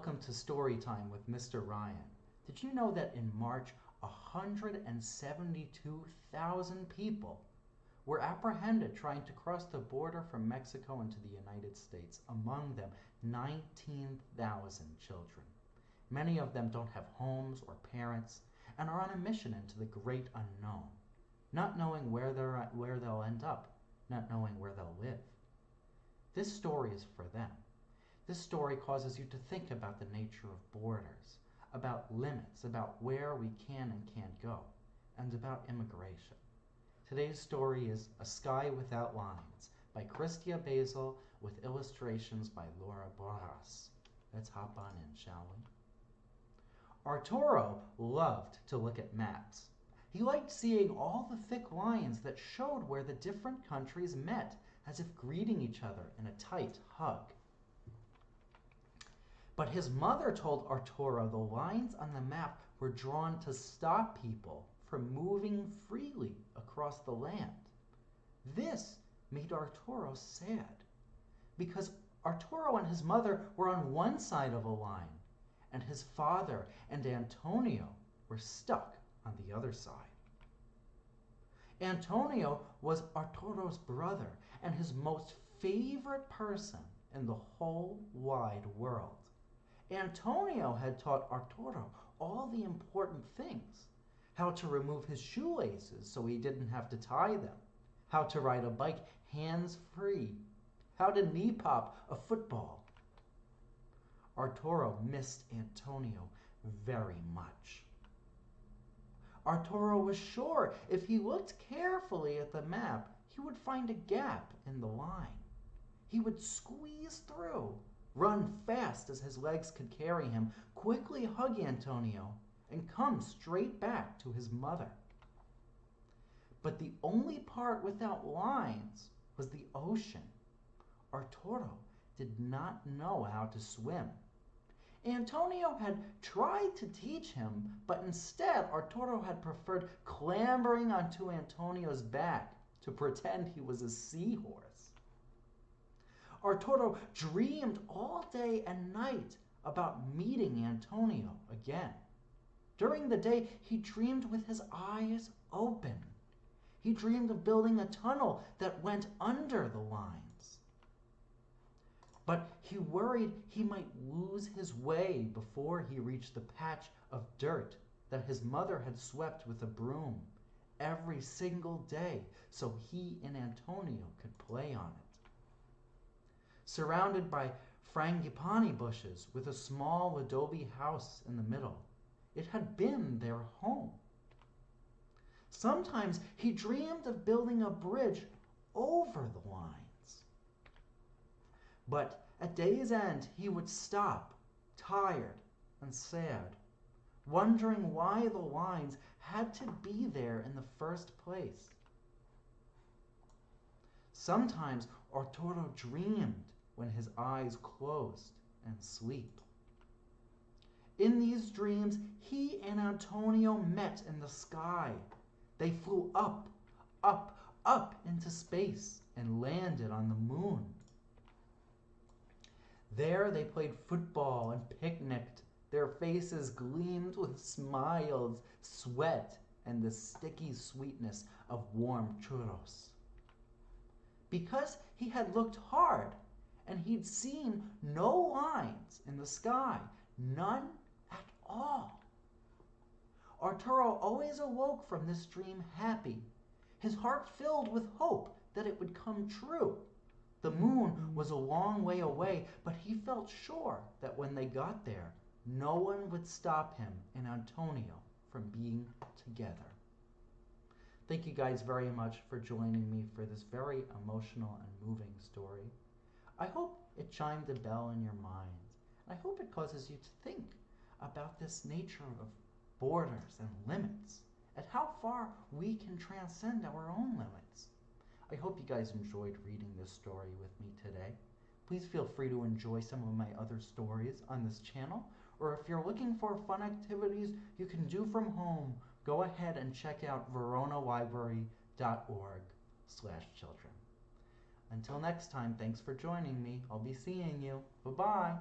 welcome to Storytime with Mr. Ryan. Did you know that in March, 172,000 people were apprehended trying to cross the border from Mexico into the United States, among them 19,000 children. Many of them don't have homes or parents and are on a mission into the great unknown, not knowing where they'll end up, not knowing where they'll live. This story is for them. This story causes you to think about the nature of borders, about limits, about where we can and can't go, and about immigration. Today's story is A Sky Without Lines by Krystia Basil with illustrations by Laura Borras. Let's hop on in, shall we? Arturo loved to look at maps. He liked seeing all the thick lines that showed where the different countries met, as if greeting each other in a tight hug. But his mother told Arturo the lines on the map were drawn to stop people from moving freely across the land. This made Arturo sad, because Arturo and his mother were on one side of a line, and his father and Antonio were stuck on the other side. Antonio was Arturo's brother and his most favorite person in the whole wide world. Antonio had taught Arturo all the important things: how to remove his shoelaces so he didn't have to tie them, how to ride a bike hands-free, how to knee pop a football. Arturo missed Antonio very much. Arturo was sure if he looked carefully at the map, he would find a gap in the line. He would squeeze through, run fast as his legs could carry him, quickly hug Antonio, and come straight back to his mother. But the only part without lines was the ocean. Arturo did not know how to swim. Antonio had tried to teach him, but instead Arturo had preferred clambering onto Antonio's back to pretend he was a seahorse. Arturo dreamed all day and night about meeting Antonio again. During the day, he dreamed with his eyes open. He dreamed of building a tunnel that went under the lines. But he worried he might lose his way before he reached the patch of dirt that his mother had swept with a broom every single day so he and Antonio could play on it. Surrounded by frangipani bushes with a small adobe house in the middle, it had been their home. Sometimes he dreamed of building a bridge over the lines. But at day's end, he would stop, tired and sad, wondering why the lines had to be there in the first place. Sometimes Arturo dreamed when his eyes closed in sleep. In these dreams, he and Antonio met in the sky. They flew up, up, up into space and landed on the moon. There they played football and picnicked. Their faces gleamed with smiles, sweat, and the sticky sweetness of warm churros. Because he had looked hard and he'd seen no lines in the sky, none at all. Arturo always awoke from this dream happy, his heart filled with hope that it would come true. The moon was a long way away, but he felt sure that when they got there, no one would stop him and Antonio from being together. Thank you guys very much for joining me for this very emotional and moving story. I hope it chimed a bell in your mind. I hope it causes you to think about this nature of borders and limits, and how far we can transcend our own limits. I hope you guys enjoyed reading this story with me today. Please feel free to enjoy some of my other stories on this channel, or if you're looking for fun activities you can do from home, go ahead and check out veronalibrary.org/children. Until next time, thanks for joining me. I'll be seeing you. Bye-bye.